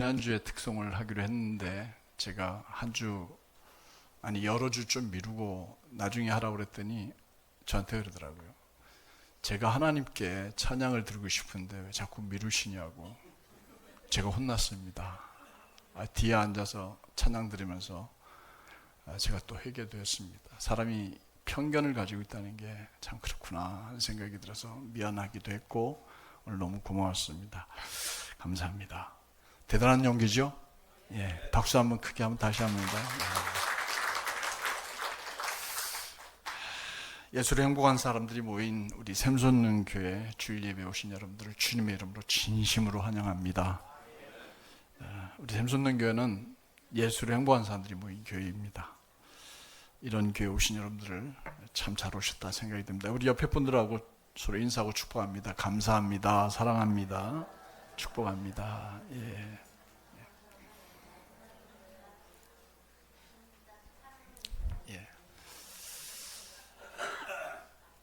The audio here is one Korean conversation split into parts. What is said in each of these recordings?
지난주에 특송을 하기로 했는데 제가 여러 주 좀 미루고 나중에 하라고 그랬더니 저한테 그러더라고요. 제가 하나님께 찬양을 드리고 싶은데 왜 자꾸 미루시냐고. 제가 혼났습니다. 뒤에 앉아서 찬양 드리면서 제가 또 회개되었습니다. 사람이 편견을 가지고 있다는 게 참 그렇구나 하는 생각이 들어서 미안하기도 했고 오늘 너무 고마웠습니다. 감사합니다. 대단한 용기죠? 예, 박수 한번 크게 한번 다시 합니다. 예술에 행복한 사람들이 모인 우리 샘솟는 교회 주일 예배 오신 여러분들을 주님의 이름으로 진심으로 환영합니다. 우리 샘솟는 교회는 예술에 행복한 사람들이 모인 교회입니다. 이런 교회 오신 여러분들을 참 잘 오셨다 생각이 듭니다. 우리 옆에 분들하고 서로 인사하고 축복합니다. 감사합니다. 사랑합니다. 축복합니다. 예. 예.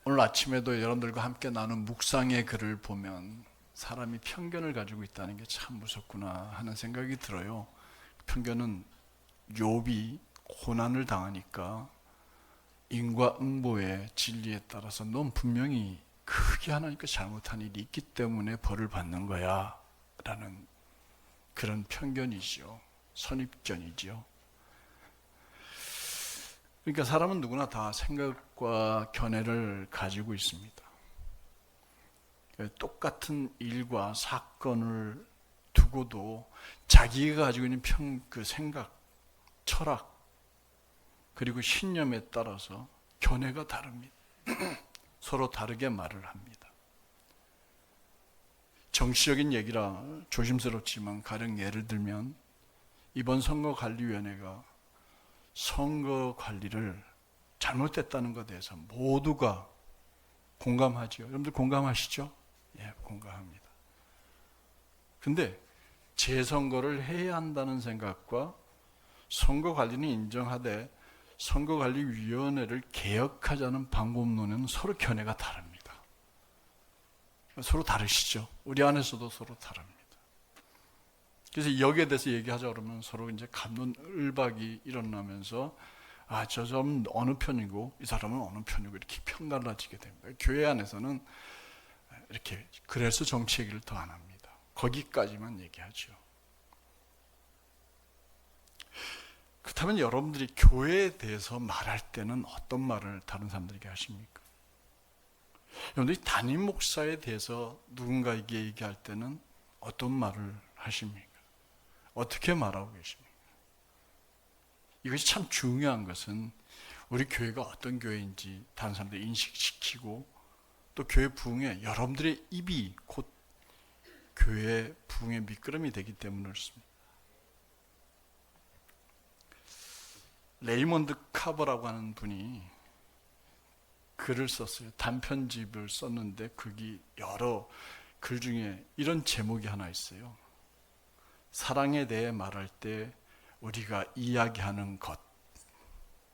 오늘 아침에도 여러분들과 함께 나눈 묵상의 글을 보면 사람이 편견을 가지고 있다는 게 참 무섭구나 하는 생각이 들어요. 편견은 욥이 고난을 당하니까 인과응보의 진리에 따라서 넌 분명히 크게 하나님께 잘못한 일이 있기 때문에 벌을 받는 거야 라는 그런 편견이죠. 선입견이죠. 그러니까 사람은 누구나 다 생각과 견해를 가지고 있습니다. 똑같은 일과 사건을 두고도 자기가 가지고 있는 그 생각, 철학, 그리고 신념에 따라서 견해가 다릅니다. 서로 다르게 말을 합니다. 정치적인 얘기라 조심스럽지만 가령 예를 들면 이번 선거관리위원회가 선거 관리를 잘못됐다는 것에 대해서 모두가 공감하죠. 여러분들 공감하시죠? 예, 공감합니다. 근데 재선거를 해야 한다는 생각과 선거 관리는 인정하되 선거관리위원회를 개혁하자는 방법론은 서로 견해가 다릅니다. 서로 다르시죠? 우리 안에서도 서로 다릅니다. 그래서 여기에 대해서 얘기하자 그러면 서로 이제 갑론을박이 일어나면서 저 사람은 어느 편이고 이 사람은 어느 편이고 이렇게 편갈라지게 됩니다. 교회 안에서는 이렇게 그래서 정치 얘기를 더 안 합니다. 거기까지만 얘기하죠. 그렇다면 여러분들이 교회에 대해서 말할 때는 어떤 말을 다른 사람들에게 하십니까? 여러분들이 담임 목사에 대해서 누군가에게 얘기할 때는 어떤 말을 하십니까? 어떻게 말하고 계십니까? 이것이 참 중요한 것은 우리 교회가 어떤 교회인지 다른 사람들이 인식시키고 또 교회 부흥에 여러분들의 입이 곧 교회 부흥의 미끄럼이 되기 때문에 그렇습니다. 레이먼드 카버라고 하는 분이 글을 썼어요. 단편집을 썼는데 거기 여러 글 중에 이런 제목이 하나 있어요. 사랑에 대해 말할 때 우리가 이야기하는 것.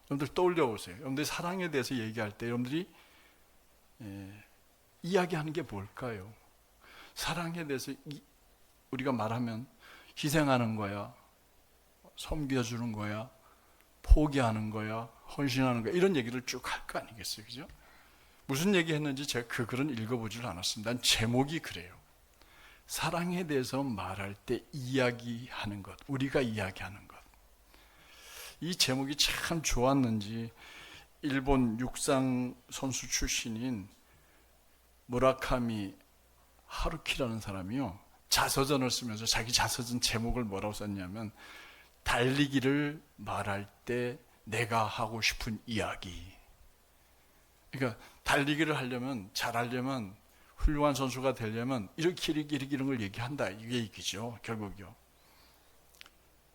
여러분들 떠올려 보세요. 여러분들이 사랑에 대해서 얘기할 때 여러분들이 이야기하는 게 뭘까요? 사랑에 대해서 우리가 말하면 희생하는 거야, 섬겨주는 거야, 포기하는 거야, 헌신하는 거야, 이런 얘기를 쭉 할 거 아니겠어요? 그죠? 무슨 얘기 했는지 제가 그 글은 읽어보질 않았습니다. 난 제목이 그래요. 사랑에 대해서 말할 때 이야기하는 것, 우리가 이야기하는 것. 이 제목이 참 좋았는지 일본 육상 선수 출신인 무라카미 하루키라는 사람이요, 자서전을 쓰면서 자기 자서전 제목을 뭐라고 썼냐면 달리기를 말할 때 내가 하고 싶은 이야기. 그러니까 달리기를 하려면, 잘하려면, 훌륭한 선수가 되려면 이렇게 이런 걸 얘기한다, 이게 얘기죠, 결국요.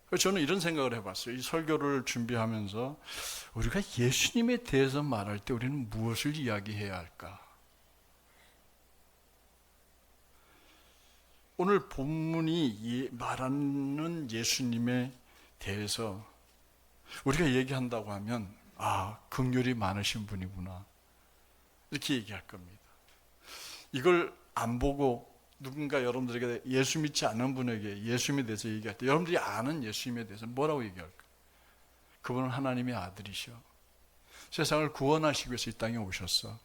그래서 저는 이런 생각을 해봤어요. 이 설교를 준비하면서 우리가 예수님에 대해서 말할 때 우리는 무엇을 이야기해야 할까? 오늘 본문이 말하는 예수님에 대해서 우리가 얘기한다고 하면 긍휼이 많으신 분이구나 이렇게 얘기할 겁니다. 이걸 안 보고 누군가 여러분들에게 예수 믿지 않는 분에게 예수님에 대해서 얘기할 때 여러분들이 아는 예수님에 대해서 뭐라고 얘기할까요? 그분은 하나님의 아들이셔. 세상을 구원하시기 위해서 이 땅에 오셨어.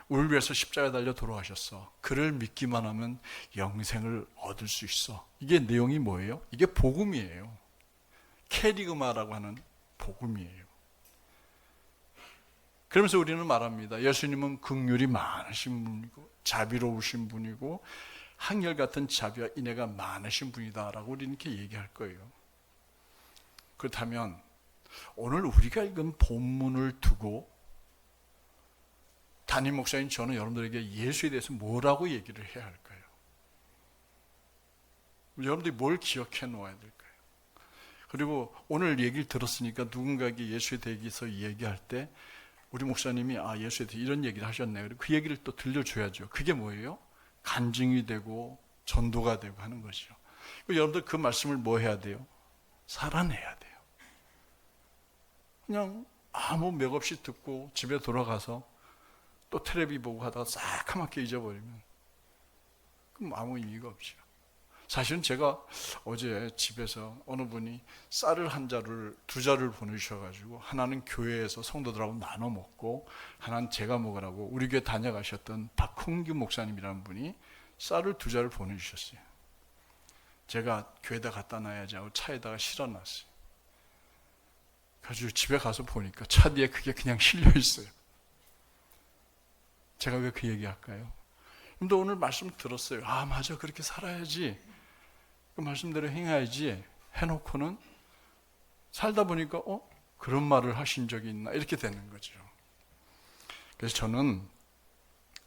우리를 위해서 십자가에 달려 돌아가셨어. 그를 믿기만 하면 영생을 얻을 수 있어. 이게 내용이 뭐예요? 이게 복음이에요. 캐리그마라고 하는 복음이에요. 그러면서 우리는 말합니다. 예수님은 긍휼이 많으신 분이고 자비로우신 분이고 한결같은 자비와 인애가 많으신 분이다 라고 우리는 이렇게 얘기할 거예요. 그렇다면 오늘 우리가 읽은 본문을 두고 담임 목사인 저는 여러분들에게 예수에 대해서 뭐라고 얘기를 해야 할까요? 여러분들이 뭘 기억해 놓아야 될까요? 그리고 오늘 얘기를 들었으니까 누군가에게 예수에 대해서 얘기할 때 우리 목사님이 예수에 대해 이런 얘기를 하셨네요. 그리고 그 얘기를 또 들려줘야죠. 그게 뭐예요? 간증이 되고 전도가 되고 하는 것이죠. 여러분들 그 말씀을 뭐 해야 돼요? 살아내야 돼요. 그냥 아무 맥 없이 듣고 집에 돌아가서 또 텔레비 보고 하다가 새카맣게 잊어버리면 그럼 아무 의미가 없죠. 사실은 제가 어제 집에서 어느 분이 쌀을 두 자루를 보내주셔가지고 하나는 교회에서 성도들하고 나눠 먹고 하나는 제가 먹으라고 우리 교회 다녀가셨던 박홍규 목사님이라는 분이 쌀을 2자루를 보내주셨어요. 제가 교회에다 갖다 놔야지 하고 차에다가 실어놨어요. 그래서 집에 가서 보니까 차 뒤에 그게 그냥 실려 있어요. 제가 왜 그 얘기 할까요? 근데 오늘 말씀 들었어요. 맞아, 그렇게 살아야지. 그 말씀대로 행해야지 해놓고는 살다 보니까 그런 말을 하신 적이 있나 이렇게 되는 거죠. 그래서 저는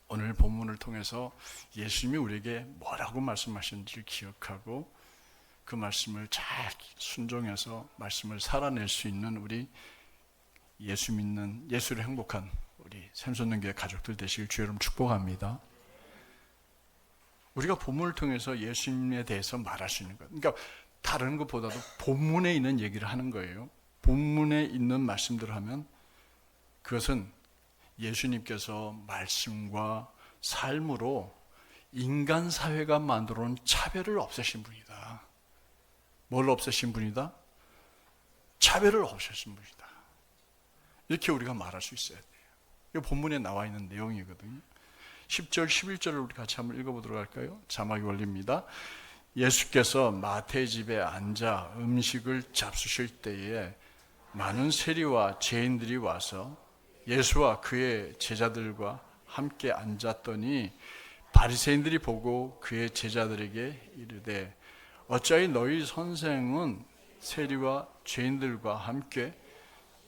오늘 본문을 통해서 예수님이 우리에게 뭐라고 말씀하셨는지를 기억하고 그 말씀을 잘 순종해서 말씀을 살아낼 수 있는 우리 예수 믿는 예수를 행복한 우리 샘솟는 교회 가족들 되시길 주의 이름 축복합니다. 우리가 본문을 통해서 예수님에 대해서 말할 수 있는 것. 그러니까 다른 것보다도 본문에 있는 얘기를 하는 거예요. 본문에 있는 말씀들을 하면 그것은 예수님께서 말씀과 삶으로 인간 사회가 만들어 놓은 차별을 없애신 분이다. 뭘 없애신 분이다? 차별을 없애신 분이다. 이렇게 우리가 말할 수 있어야 돼요. 이 본문에 나와 있는 내용이거든요. 10절, 11절을 우리 같이 한번 읽어보도록 할까요? 자막이 올립니다. 예수께서 마태 집에 앉아 음식을 잡수실 때에 많은 세리와 죄인들이 와서 예수와 그의 제자들과 함께 앉았더니 바리새인들이 보고 그의 제자들에게 이르되 어찌하여 너희 선생은 세리와 죄인들과 함께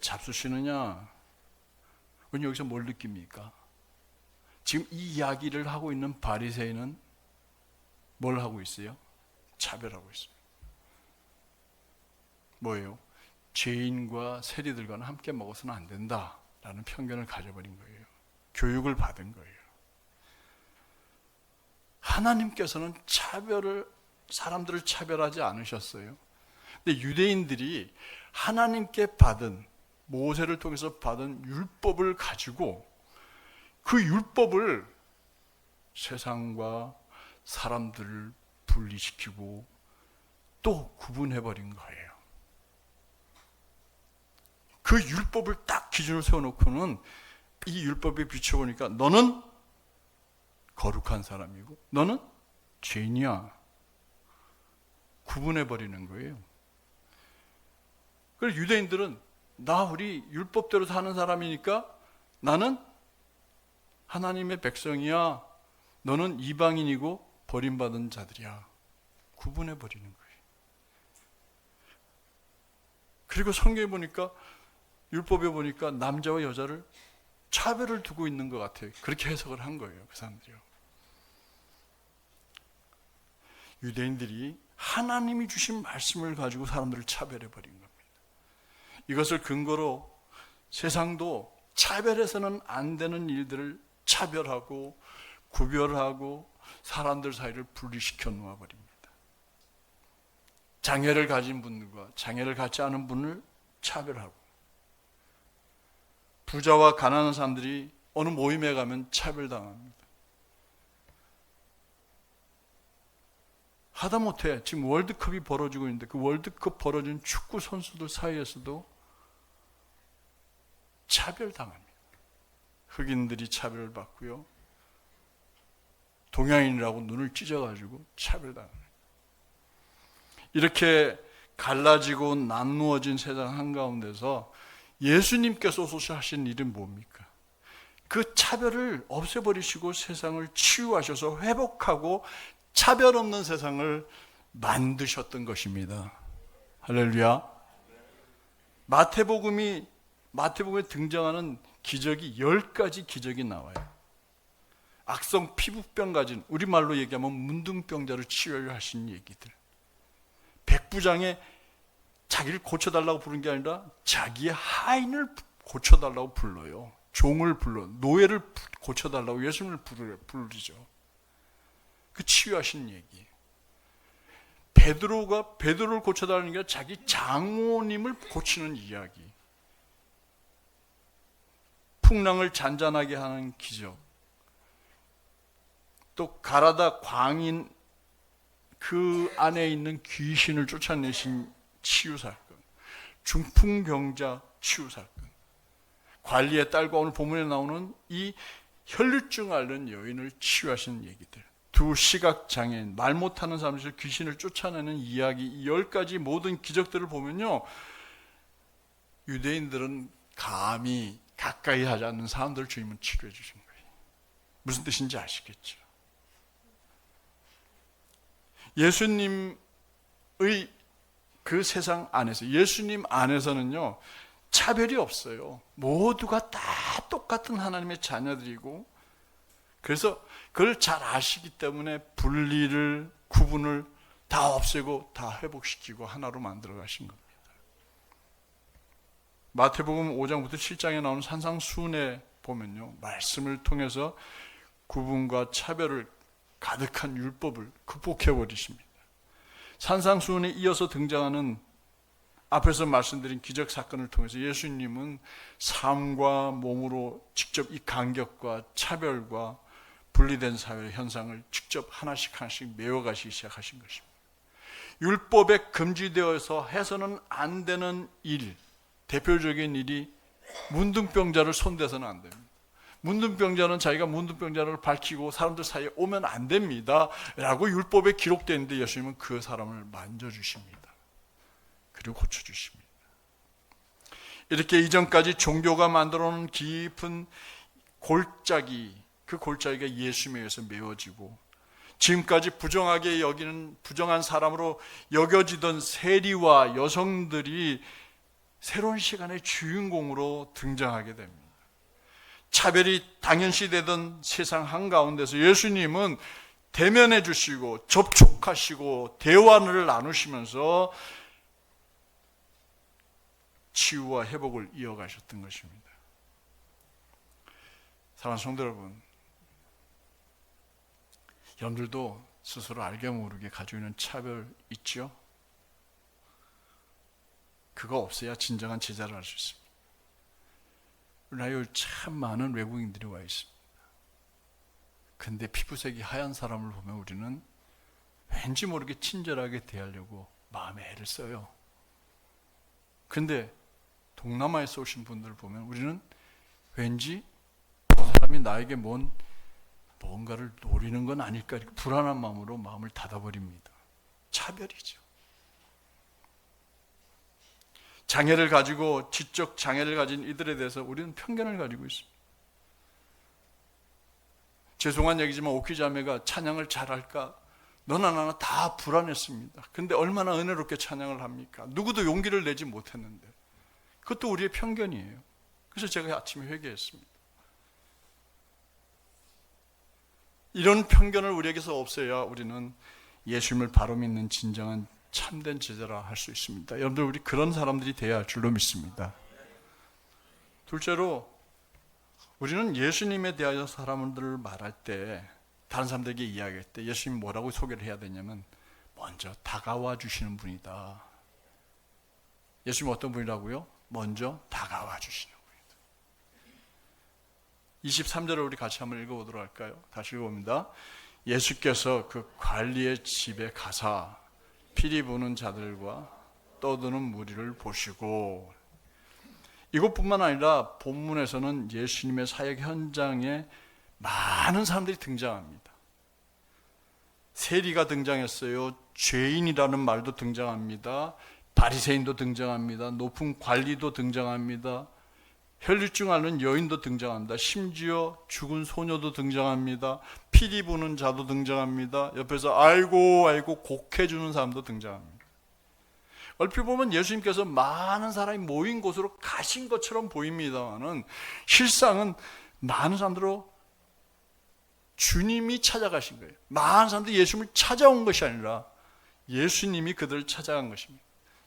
잡수시느냐? 우리 여기서 뭘 느낍니까? 지금 이 이야기를 하고 있는 바리새인은 뭘 하고 있어요? 차별하고 있어요. 뭐예요? 죄인과 세리들과는 함께 먹어서는 안 된다라는 편견을 가져버린 거예요. 교육을 받은 거예요. 하나님께서는 사람들을 차별하지 않으셨어요. 근데 유대인들이 하나님께 받은 모세를 통해서 받은 율법을 가지고 그 율법을 세상과 사람들을 분리시키고 또 구분해버린 거예요. 그 율법을 딱 기준을 세워놓고는 이 율법에 비춰보니까 너는 거룩한 사람이고 너는 죄인이야. 구분해버리는 거예요. 그래서 유대인들은 우리 율법대로 사는 사람이니까 나는 하나님의 백성이야. 너는 이방인이고 버림받은 자들이야. 구분해버리는 거예요. 그리고 성경에 보니까 율법에 보니까 남자와 여자를 차별을 두고 있는 것 같아요. 그렇게 해석을 한 거예요. 그 사람들이요. 유대인들이 하나님이 주신 말씀을 가지고 사람들을 차별해버린 겁니다. 이것을 근거로 세상도 차별해서는 안 되는 일들을 차별하고 구별하고 사람들 사이를 분리시켜 놓아버립니다. 장애를 가진 분들과 장애를 갖지 않은 분을 차별하고 부자와 가난한 사람들이 어느 모임에 가면 차별당합니다. 하다못해 지금 월드컵이 벌어지고 있는데 그 월드컵 벌어진 축구 선수들 사이에서도 차별당합니다. 흑인들이 차별을 받고요. 동양인이라고 눈을 찢어가지고 차별당합니다. 이렇게 갈라지고 나누어진 세상 한가운데서 예수님께서 오셔신 일은 뭡니까? 그 차별을 없애버리시고 세상을 치유하셔서 회복하고 차별 없는 세상을 만드셨던 것입니다. 할렐루야. 마태복음에 등장하는 기적이 10가지 기적이 나와요. 악성 피부병 가진, 우리말로 얘기하면 문둥병자를 치유하신 얘기들. 백부장의 자기를 고쳐달라고 부른 게 아니라 자기의 하인을 고쳐달라고 불러요. 종을 불러, 노예를 고쳐달라고 예수님을 부르죠. 그 치유하신 얘기. 베드로를 고쳐달라는 게 자기 장모님을 고치는 이야기. 풍랑을 잔잔하게 하는 기적. 또 가라다 광인 그 안에 있는 귀신을 쫓아내신 치유사건, 중풍병자 치유사건, 관리의 딸과 오늘 본문에 나오는 이 혈류증 앓는 여인을 치유하신 얘기들, 두 시각장애인, 말 못하는 사람들 귀신을 쫓아내는 이야기, 이 10가지 모든 기적들을 보면요, 유대인들은 감히 가까이 하지 않는 사람들을 주님은 치료해 주신 거예요. 무슨 뜻인지 아시겠죠? 예수님의 그 세상 안에서, 예수님 안에서는요, 차별이 없어요. 모두가 다 똑같은 하나님의 자녀들이고, 그래서 그걸 잘 아시기 때문에 분리를, 구분을 다 없애고 다 회복시키고 하나로 만들어 가신 겁니다. 마태복음 5장부터 7장에 나오는 산상수훈에 보면요, 말씀을 통해서 구분과 차별을 가득한 율법을 극복해 버리십니다. 산상수훈에 이어서 등장하는 앞에서 말씀드린 기적 사건을 통해서 예수님은 삶과 몸으로 직접 이 간격과 차별과 분리된 사회 현상을 직접 하나씩 메워가시기 시작하신 것입니다. 율법에 금지되어서 해서는 안 되는 일, 대표적인 일이 문둥병자를 손대서는 안 됩니다. 문둥병자는 자기가 문둥병자를 밝히고 사람들 사이에 오면 안 됩니다 라고 율법에 기록되어 있는데 예수님은 그 사람을 만져주십니다. 그리고 고쳐주십니다. 이렇게 이전까지 종교가 만들어놓은 깊은 골짜기, 그 골짜기가 예수님에 의해서 메워지고, 지금까지 부정하게 여기는 부정한 사람으로 여겨지던 세리와 여성들이 새로운 시간의 주인공으로 등장하게 됩니다. 차별이 당연시되던 세상 한가운데서 예수님은 대면해 주시고 접촉하시고 대화를 나누시면서 치유와 회복을 이어가셨던 것입니다. 사랑하는 성도 여러분, 여러분들도 스스로 알게 모르게 가지고 있는 차별 있죠? 그거 없어야 진정한 제자를 할 수 있습니다. 우리나라에 참 많은 외국인들이 와 있습니다. 근데 피부색이 하얀 사람을 보면 우리는 왠지 모르게 친절하게 대하려고 마음에 애를 써요. 근데 동남아에서 오신 분들을 보면 우리는 왠지 그 사람이 나에게 뭔가를 노리는 건 아닐까, 이렇게 불안한 마음으로 마음을 닫아버립니다. 차별이죠. 장애를 가지고, 지적 장애를 가진 이들에 대해서 우리는 편견을 가지고 있습니다. 죄송한 얘기지만 오키 자매가 찬양을 잘할까? 너나 나나 다 불안했습니다. 근데 얼마나 은혜롭게 찬양을 합니까? 누구도 용기를 내지 못했는데. 그것도 우리의 편견이에요. 그래서 제가 아침에 회개했습니다. 이런 편견을 우리에게서 없애야 우리는 예수님을 바로 믿는 진정한 참된 제자라 할 수 있습니다. 여러분들, 우리 그런 사람들이 돼야 할 줄로 믿습니다. 둘째로, 우리는 예수님에 대하여 사람들을 말할 때, 다른 사람들에게 이야기할 때 예수님 뭐라고 소개를 해야 되냐면 먼저 다가와 주시는 분이다. 예수님 어떤 분이라고요? 먼저 다가와 주시는 분이다. 23절을 우리 같이 한번 읽어보도록 할까요? 다시 읽어봅니다. 예수께서 그 관리의 집에 가사 피리 부는 자들과 떠드는 무리를 보시고, 이것뿐만 아니라 본문에서는 예수님의 사역 현장에 많은 사람들이 등장합니다. 세리가 등장했어요. 죄인이라는 말도 등장합니다. 바리새인도 등장합니다. 높은 관리도 등장합니다. 혈류증 앓는 여인도 등장합니다. 심지어 죽은 소녀도 등장합니다. 피리 부는 자도 등장합니다. 옆에서 아이고 아이고 곡해주는 사람도 등장합니다. 얼핏 보면 예수님께서 많은 사람이 모인 곳으로 가신 것처럼 보입니다만은 실상은 많은 사람들로 주님이 찾아가신 거예요. 많은 사람들이 예수님을 찾아온 것이 아니라 예수님이 그들을 찾아간 것입니다.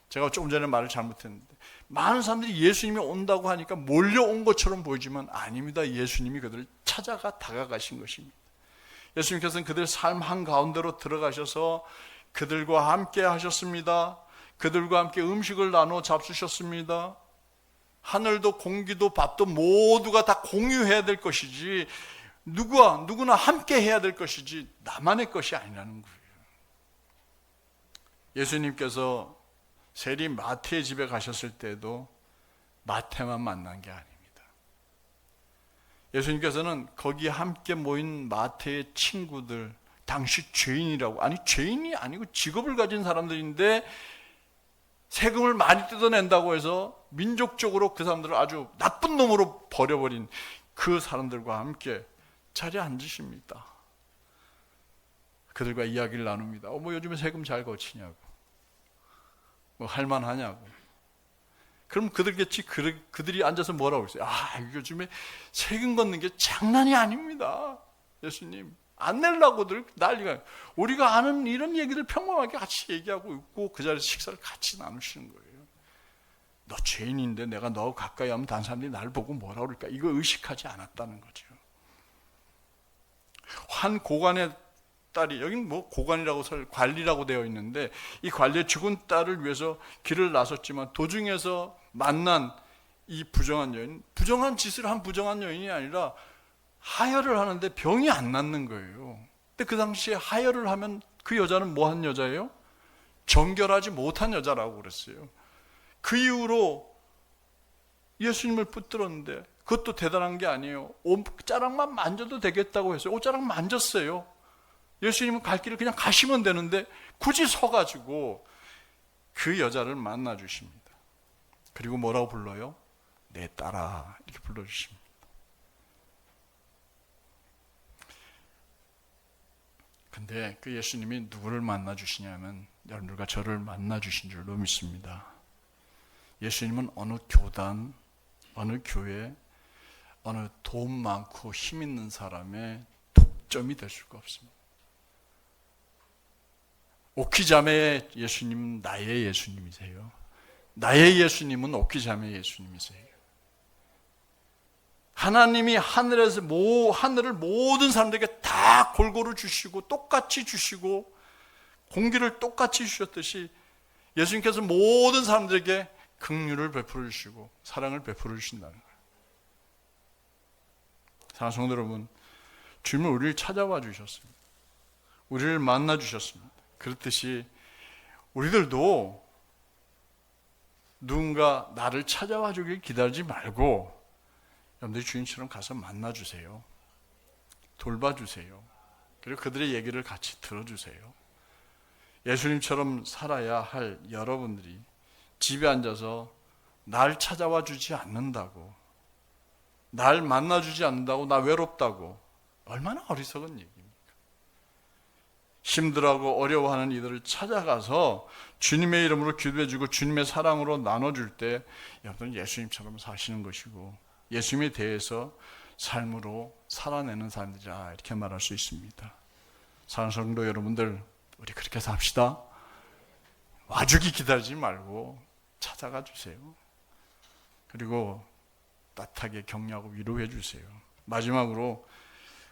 제가 조금 전에 말을 잘못했는데, 많은 사람들이 예수님이 온다고 하니까 몰려온 것처럼 보이지만 아닙니다. 예수님이 그들을 찾아가 다가가신 것입니다. 예수님께서는 그들 삶 한가운데로 들어가셔서 그들과 함께 하셨습니다. 그들과 함께 음식을 나눠 잡수셨습니다. 하늘도 공기도 밥도 모두가 다 공유해야 될 것이지, 누구나 함께 해야 될 것이지 나만의 것이 아니라는 거예요. 예수님께서 세리 마태의 집에 가셨을 때도 마태만 만난 게 아닙니다. 예수님께서는 거기 함께 모인 마태의 친구들, 당시 죄인이라고, 아니 죄인이 아니고 직업을 가진 사람들인데 세금을 많이 뜯어낸다고 해서 민족적으로 그 사람들을 아주 나쁜 놈으로 버려버린 그 사람들과 함께 자리에 앉으십니다. 그들과 이야기를 나눕니다. 뭐 요즘에 세금 잘 거치냐고, 뭐 할만하냐고. 그럼 그들겠지. 그들이 앉아서 뭐라고 했어요? 요즘에 세금 걷는 게 장난이 아닙니다. 예수님 안 내려고들 난리가. 우리가 아는 이런 얘기들 평범하게 같이 얘기하고 있고 그 자리에서 식사를 같이 나누시는 거예요. 너 죄인인데 내가 너 가까이 하면 다른 사람들이 나를 보고 뭐라 그럴까? 이거 의식하지 않았다는 거죠. 한 고관의 딸이, 여기는 뭐 고관이라고 관리라고 되어 있는데, 이 관리의 죽은 딸을 위해서 길을 나섰지만 도중에서 만난 이 부정한 여인, 부정한 짓을 한 부정한 여인이 아니라 하혈을 하는데 병이 안 낫는 거예요. 근데 그 당시에 하혈을 하면 그 여자는 뭐 한 여자예요? 정결하지 못한 여자라고 그랬어요. 그 이후로 예수님을 붙들었는데, 그것도 대단한 게 아니에요. 옷자락만 만져도 되겠다고 했어요. 옷자락 만졌어요. 예수님은 갈 길을 그냥 가시면 되는데 굳이 서가지고 그 여자를 만나 주십니다. 그리고 뭐라고 불러요? 내 딸아, 이렇게 불러주십니다. 근데 그 예수님이 누구를 만나 주시냐면 여러분들과 저를 만나 주신 줄로 믿습니다. 예수님은 어느 교단, 어느 교회, 어느 돈 많고 힘 있는 사람의 독점이 될 수가 없습니다. 오키자매의 예수님은 나의 예수님이세요. 나의 예수님은 오키자매의 예수님이세요. 하나님이 하늘을 모든 사람들에게 다 골고루 주시고 똑같이 주시고 공기를 똑같이 주셨듯이 예수님께서 모든 사람들에게 긍휼을 베풀어 주시고 사랑을 베풀어 주신다는 거예요. 사랑하는 성도 여러분, 주님은 우리를 찾아와 주셨습니다. 우리를 만나 주셨습니다. 그렇듯이 우리들도 누군가 나를 찾아와 주길 기다리지 말고 여러분들이 주님처럼 가서 만나주세요. 돌봐주세요. 그리고 그들의 얘기를 같이 들어주세요. 예수님처럼 살아야 할 여러분들이 집에 앉아서 날 찾아와 주지 않는다고, 날 만나주지 않는다고, 나 외롭다고, 얼마나 어리석은 얘기입니까? 힘들어하고 어려워하는 이들을 찾아가서 주님의 이름으로 기도해주고 주님의 사랑으로 나눠줄 때 여러분은 예수님처럼 사시는 것이고 예수님에 대해서 삶으로 살아내는 사람들이라 이렇게 말할 수 있습니다. 사랑하는 성도 여러분들, 우리 그렇게 삽시다. 와주기 기다리지 말고 찾아가 주세요. 그리고 따뜻하게 격려하고 위로해 주세요. 마지막으로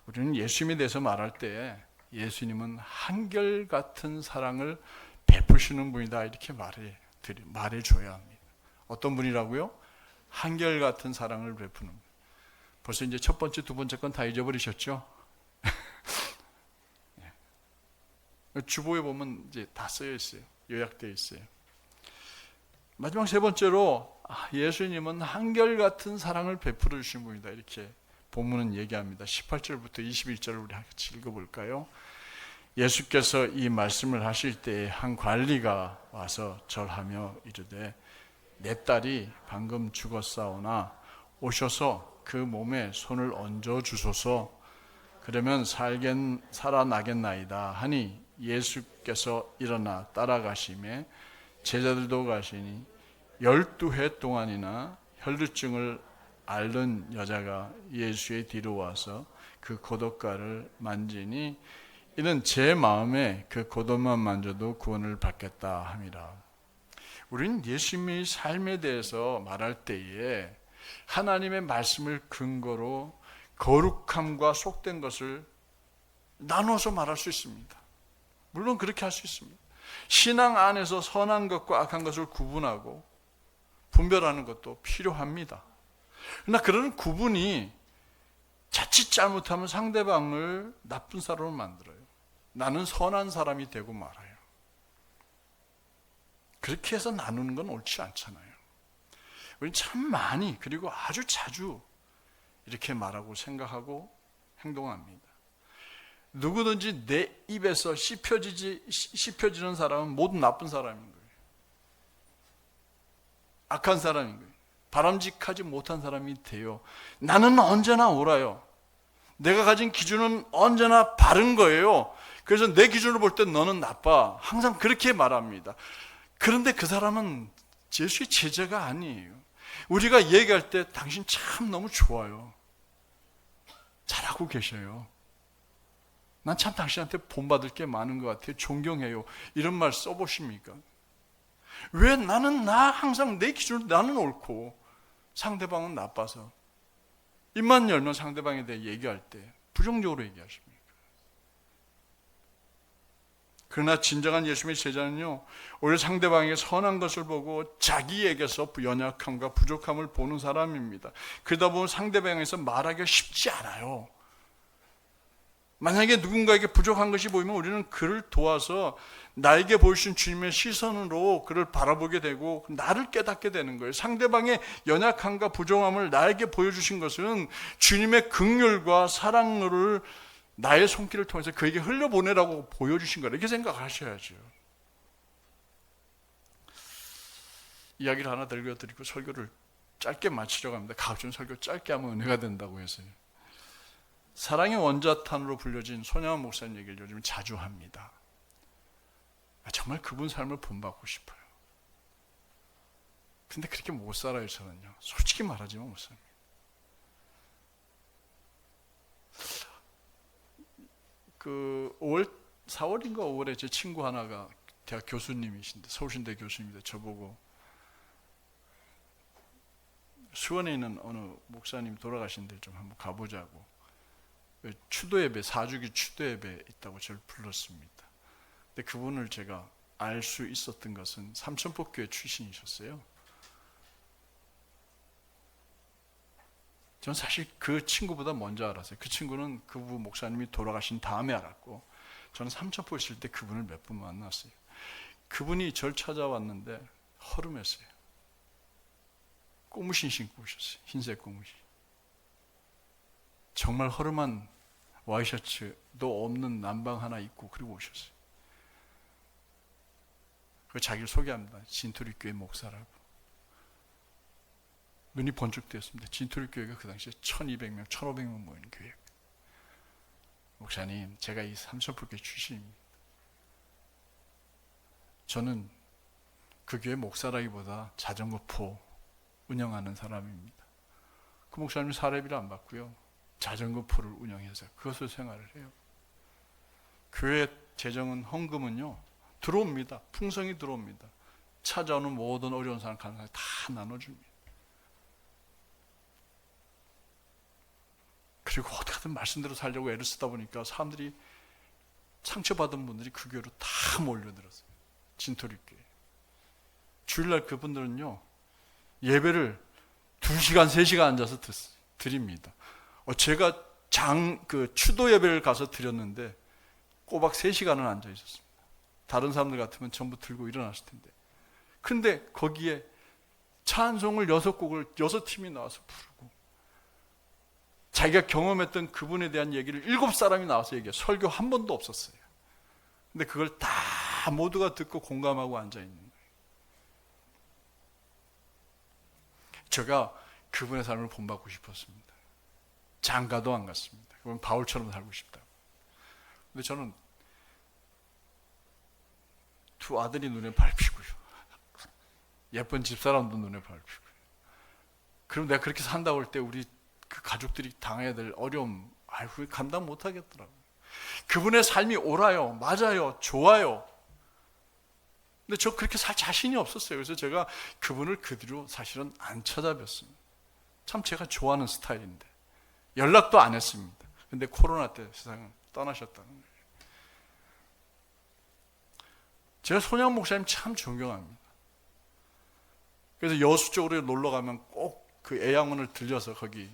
우리는 예수님에 대해서 말할 때 예수님은 한결같은 사랑을 베푸시는 분이다 이렇게 말해줘야 합니다. 어떤 분이라고요? 한결같은 사랑을 베푸는 분. 벌써 이제 첫 번째, 두 번째 건 다 잊어버리셨죠? 주보에 보면 이제 다 쓰여 있어요. 요약되어 있어요. 마지막 세 번째로 예수님은 한결같은 사랑을 베풀어 주신 분이다. 이렇게 본문은 얘기합니다. 18절부터 21절을 우리 같이 읽어볼까요? 예수께서 이 말씀을 하실 때에 한 관리가 와서 절하며 이르되 내 딸이 방금 죽었사오나 오셔서 그 몸에 손을 얹어 주소서. 그러면 살아나겠나이다 하니 예수께서 일어나 따라가시매 제자들도 가시니 12해 동안이나 혈루증을 앓는 여자가 예수의 뒤로 와서 그 고독가를 만지니 이는 제 마음에 그 고독만 만져도 구원을 받겠다 함이라. 우리는 예수님의 삶에 대해서 말할 때에 하나님의 말씀을 근거로 거룩함과 속된 것을 나눠서 말할 수 있습니다. 물론 그렇게 할 수 있습니다. 신앙 안에서 선한 것과 악한 것을 구분하고 분별하는 것도 필요합니다. 그러나 그런 구분이 자칫 잘못하면 상대방을 나쁜 사람으로 만들어요. 나는 선한 사람이 되고 말아요. 그렇게 해서 나누는 건 옳지 않잖아요. 우리는 참 많이 그리고 아주 자주 이렇게 말하고 생각하고 행동합니다. 누구든지 내 입에서 씹혀지는 사람은 모두 나쁜 사람인 거예요. 악한 사람인 거예요. 바람직하지 못한 사람이 돼요. 나는 언제나 옳아요. 내가 가진 기준은 언제나 바른 거예요. 그래서 내 기준으로 볼 때 너는 나빠. 항상 그렇게 말합니다. 그런데 그 사람은 예수의 제자가 아니에요. 우리가 얘기할 때 당신 참 너무 좋아요. 잘하고 계셔요. 난 참 당신한테 본받을 게 많은 것 같아요. 존경해요. 이런 말 써보십니까? 왜 나는 항상 내 기준으로 나는 옳고 상대방은 나빠서 입만 열면 상대방에 대해 얘기할 때 부정적으로 얘기하십니까? 그러나 진정한 예수님의 제자는요, 오히려 상대방에게 선한 것을 보고 자기에게서 연약함과 부족함을 보는 사람입니다. 그러다 보면 상대방에서 말하기가 쉽지 않아요. 만약에 누군가에게 부족한 것이 보이면 우리는 그를 도와서 나에게 보여주신 주님의 시선으로 그를 바라보게 되고 나를 깨닫게 되는 거예요. 상대방의 연약함과 부족함을 나에게 보여주신 것은 주님의 긍휼과 사랑을 나의 손길을 통해서 그에게 흘려보내라고 보여주신 거라 이렇게 생각하셔야죠. 이야기를 하나 들려드리고 설교를 짧게 마치려고 합니다. 가급적 설교 짧게 하면 은혜가 된다고 해서요. 사랑의 원자탄으로 불려진 손양원 목사님 얘기를 요즘 자주 합니다. 정말 그분 삶을 본받고 싶어요. 근데 그렇게 못 살아요, 저는요. 솔직히 말하지만 못 삽니다. 그 4월인가 5월에 제 친구 하나가 대학 교수님이신데, 서울신대 교수님인데 저보고 수원에 있는 어느 목사님 돌아가신 데 좀 한번 가보자고, 추도예배, 4주기 추도예배 있다고 저를 불렀습니다. 근데 그분을 제가 알 수 있었던 것은 삼천포교회 출신이셨어요. 전 사실 그 친구보다 먼저 알았어요. 그 친구는 그분 목사님이 돌아가신 다음에 알았고, 저는 삼천포 있을 때 그분을 몇 번 만났어요. 그분이 절 찾아왔는데 허름했어요. 고무신 신고 오셨어요. 흰색 고무신. 정말 허름한 와이셔츠도 없는 남방 하나 입고 그리고 오셨어요. 그 자기를 소개합니다. 진토리교회 목사라고. 눈이 번쩍 뜨였습니다. 진토리교회가 그 당시에 1200명, 1500명 모이는 교회. 목사님, 제가 이 삼천포교회 출신입니다. 저는 그 교회 목사라기보다 자전거포 운영하는 사람입니다. 그 목사님 사례비를 안 받고요, 자전거포를 운영해서 그것을 생활을 해요. 교회 재정은, 헌금은요 들어옵니다. 풍성이 들어옵니다. 찾아오는 모든 어려운 사람 가능하게 다 나눠줍니다. 그리고 어떻게든 말씀대로 살려고 애를 쓰다 보니까 사람들이, 상처받은 분들이 그 교회로 다 몰려들었어요. 진토리교회. 주일날 그분들은요 예배를 2시간, 3시간 앉아서 드립니다. 제가 추도 예배를 가서 드렸는데 꼬박 3시간은 앉아 있었습니다. 다른 사람들 같으면 전부 들고 일어났을 텐데. 근데 거기에 찬송을 6곡을 6팀이 나와서 부르고, 자기가 경험했던 그분에 대한 얘기를 7사람이 나와서 얘기해요. 설교 한 번도 없었어요. 근데 그걸 다 모두가 듣고 공감하고 앉아있는 거예요. 제가 그분의 삶을 본받고 싶었습니다. 장가도 안 갔습니다. 그분 바울처럼 살고 싶다고. 근데 저는 두 아들이 눈에 밟히고요, 예쁜 집사람도 눈에 밟히고요. 그럼 내가 그렇게 산다고 할 때 우리 그 가족들이 당해야 될 어려움, 아이고, 감당 못 하겠더라고요. 그분의 삶이 옳아요, 맞아요, 좋아요. 근데 저 그렇게 살 자신이 없었어요. 그래서 제가 그분을 그 뒤로 사실은 안 찾아뵀습니다. 참 제가 좋아하는 스타일인데 연락도 안 했습니다. 근데 코로나 때 세상을 떠나셨다는 거예요. 제가 손양 목사님 참 존경합니다. 그래서 여수 쪽으로 놀러 가면 꼭 그 애양원을 들려서 거기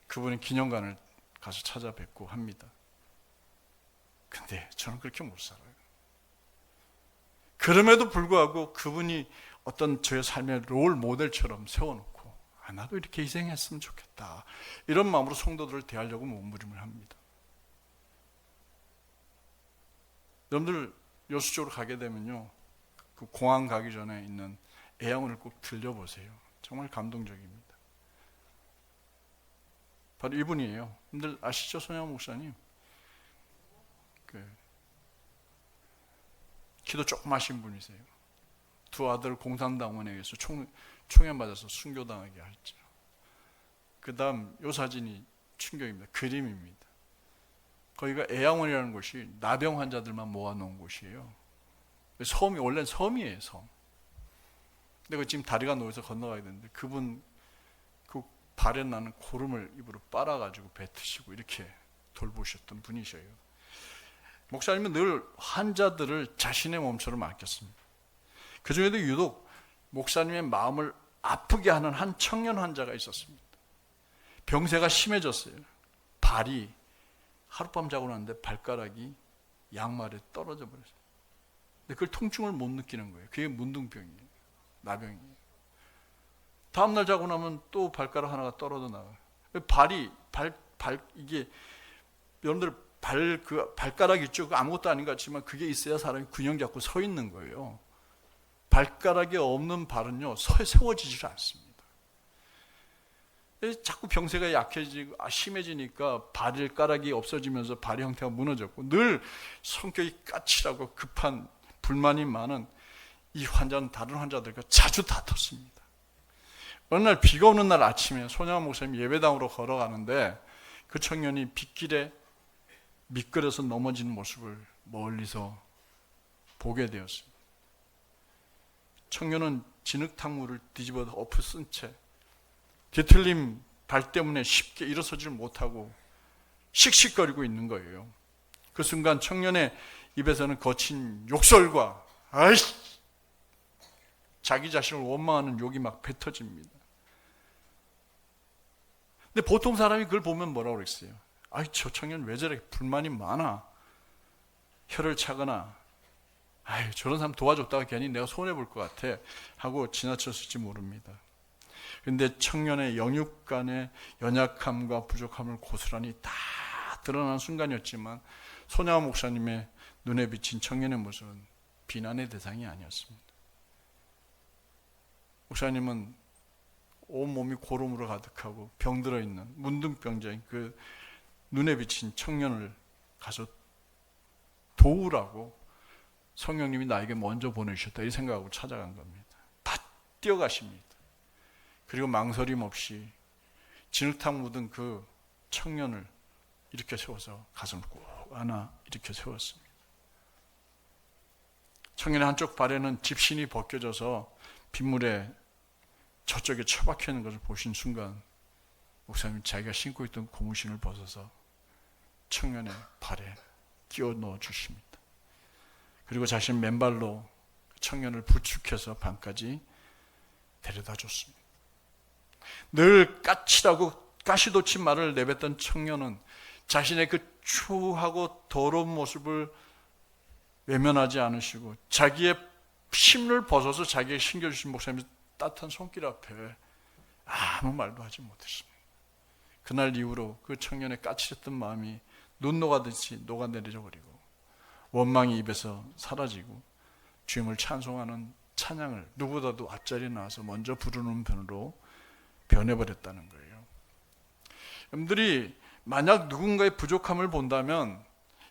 그분의 기념관을 가서 찾아뵙고 합니다. 근데 저는 그렇게 못 살아요. 그럼에도 불구하고 그분이 어떤 저의 삶의 롤 모델처럼 세워놓고, 나도 이렇게 희생했으면 좋겠다, 이런 마음으로 성도들을 대하려고 몸부림을 합니다. 여러분들 여수 쪽으로 가게 되면요, 그 공항 가기 전에 있는 애양원을 꼭 들려보세요. 정말 감동적입니다. 바로 이분이에요. 여러분들 아시죠? 손양 목사님. 키도 조그마신 분이세요. 두 아들 공산당원에 의해서 총연받아서 순교당하게 했죠. 그 다음 요 사진이 충격입니다. 그림입니다. 거기가 애양원이라는 곳이 나병 환자들만 모아놓은 곳이에요. 섬이 원래는 섬이에요, 섬. 근데 지금 다리가 놓여서 건너가야 되는데, 그분 그 발에 나는 고름을 입으로 빨아가지고 뱉으시고 이렇게 돌보셨던 분이셔요. 목사님은 늘 환자들을 자신의 몸처럼 아꼈습니다. 그 중에도 유독 목사님의 마음을 아프게 하는 한 청년 환자가 있었습니다. 병세가 심해졌어요. 발이 하룻밤 자고 났는데 발가락이 양말에 떨어져 버렸어요. 근데 그걸 통증을 못 느끼는 거예요. 그게 문둥병이에요. 나병이에요. 다음날 자고 나면 또 발가락 하나가 떨어져 나와요. 이게 여러분들 발가락 있죠? 아무것도 아닌 것 같지만 그게 있어야 사람이 균형 잡고 서 있는 거예요. 발가락이 없는 발은요, 세워지질 않습니다. 자꾸 병세가 약해지고 심해지니까 발가락이 없어지면서 발의 형태가 무너졌고, 늘 성격이 까칠하고 급한 불만이 많은 이 환자는 다른 환자들과 자주 다퉜습니다. 어느 날 비가 오는 날 아침에 손양원 목사님 예배당으로 걸어가는데 그 청년이 빗길에 미끄러서 넘어지는 모습을 멀리서 보게 되었습니다. 청년은 진흙탕물을 뒤집어 엎어 쓴 채 뒤틀림 발 때문에 쉽게 일어서질 못하고 씩씩거리고 있는 거예요. 그 순간 청년의 입에서는 거친 욕설과 자기 자신을 원망하는 욕이 막 뱉어집니다. 근데 보통 사람이 그걸 보면 뭐라고 그랬어요? 저 청년 왜 저래, 불만이 많아, 혀를 차거나 저런 사람 도와줬다가 괜히 내가 손해볼 것 같아 하고 지나쳤을지 모릅니다. 그런데 청년의 영육간의 연약함과 부족함을 고스란히 다 드러난 순간이었지만, 손양원 목사님의 눈에 비친 청년의 모습은 비난의 대상이 아니었습니다. 목사님은 온몸이 고름으로 가득하고 병들어 있는 문둥병자인 그 눈에 비친 청년을 가서 도우라고 성령님이 나에게 먼저 보내주셨다, 이 생각하고 찾아간 겁니다. 다 뛰어가십니다. 그리고 망설임 없이 진흙탕 묻은 그 청년을 일으켜 세워서 가슴을 꼭 안아 일으켜 세웠습니다. 청년의 한쪽 발에는 집신이 벗겨져서 빗물에 저쪽에 처박혀 있는 것을 보신 순간 목사님이 자기가 신고 있던 고무신을 벗어서 청년의 발에 끼워 넣어 주십니다. 그리고 자신 맨발로 청년을 부축해서 방까지 데려다 줬습니다. 늘 까칠하고 가시돋친 말을 내뱉던 청년은 자신의 그 추하고 더러운 모습을 외면하지 않으시고 자기의 심을 벗어서 자기에게 신겨주신 목사님의 따뜻한 손길 앞에 아무 말도 하지 못했습니다. 그날 이후로 그 청년의 까칠했던 마음이 눈 녹아듯이 녹아내려 버리고 원망이 입에서 사라지고 주님을 찬송하는 찬양을 누구보다도 앞자리에 나와서 먼저 부르는 편으로 변해버렸다는 거예요. 여러분들이 만약 누군가의 부족함을 본다면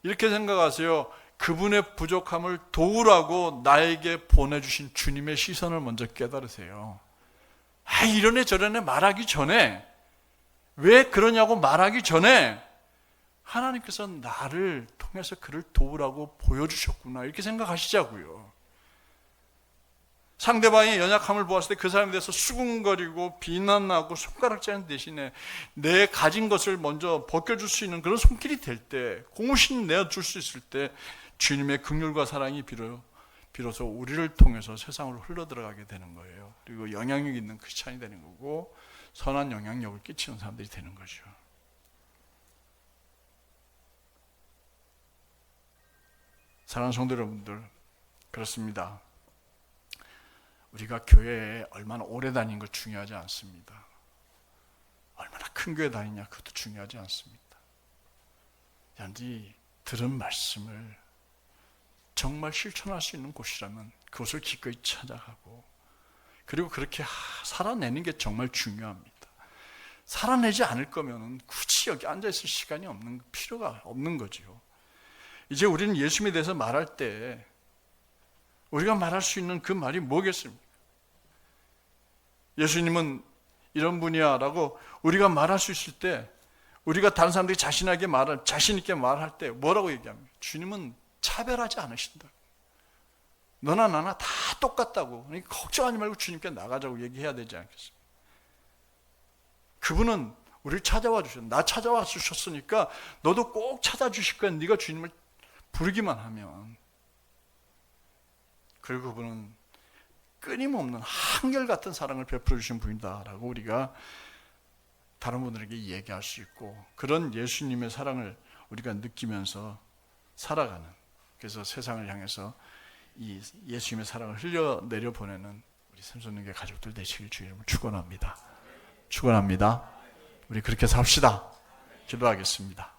이렇게 생각하세요. 그분의 부족함을 도우라고 나에게 보내주신 주님의 시선을 먼저 깨달으세요. 이런 애 저런 애 말하기 전에, 왜 그러냐고 말하기 전에 하나님께서 나를 통해서 그를 도우라고 보여주셨구나, 이렇게 생각하시자고요. 상대방의 연약함을 보았을 때 그 사람에 대해서 수군거리고 비난하고 손가락질하는 대신에 내 가진 것을 먼저 벗겨줄 수 있는 그런 손길이 될 때, 공신 내어줄 수 있을 때 주님의 긍휼과 사랑이 비로소 우리를 통해서 세상으로 흘러들어가게 되는 거예요. 그리고 영향력 있는 크리스찬이 되는 거고 선한 영향력을 끼치는 사람들이 되는 거죠. 사랑하는 성도 여러분들, 그렇습니다. 우리가 교회에 얼마나 오래 다닌 것 중요하지 않습니다. 얼마나 큰 교회 다니냐, 그것도 중요하지 않습니다. 단지 들은 말씀을 정말 실천할 수 있는 곳이라면 그곳을 기꺼이 찾아가고, 그리고 그렇게 살아내는 게 정말 중요합니다. 살아내지 않을 거면 굳이 여기 앉아있을 시간이 필요가 없는 거죠. 이제 우리는 예수님에 대해서 말할 때 우리가 말할 수 있는 그 말이 뭐겠습니까? 예수님은 이런 분이야 라고 우리가 말할 수 있을 때, 우리가 다른 사람들이 자신 있게 말할 때 뭐라고 얘기합니까? 주님은 차별하지 않으신다. 너나 나나 다 똑같다고. 그러니까 걱정하지 말고 주님께 나가자고 얘기해야 되지 않겠습니까? 그분은 우리를 찾아와 주셨어. 나 찾아와 주셨으니까 너도 꼭 찾아주실 거야. 네가 주님을 부르기만 하면. 그리고 그분은 끊임없는 한결같은 사랑을 베풀어 주신 분이다라고 우리가 다른 분들에게 얘기할 수 있고, 그런 예수님의 사랑을 우리가 느끼면서 살아가는, 그래서 세상을 향해서 이 예수님의 사랑을 흘려내려 보내는 우리 삼손님의 가족들 되시길 주의 이름으로 축원합니다. 축원합니다. 우리 그렇게 삽시다. 기도하겠습니다.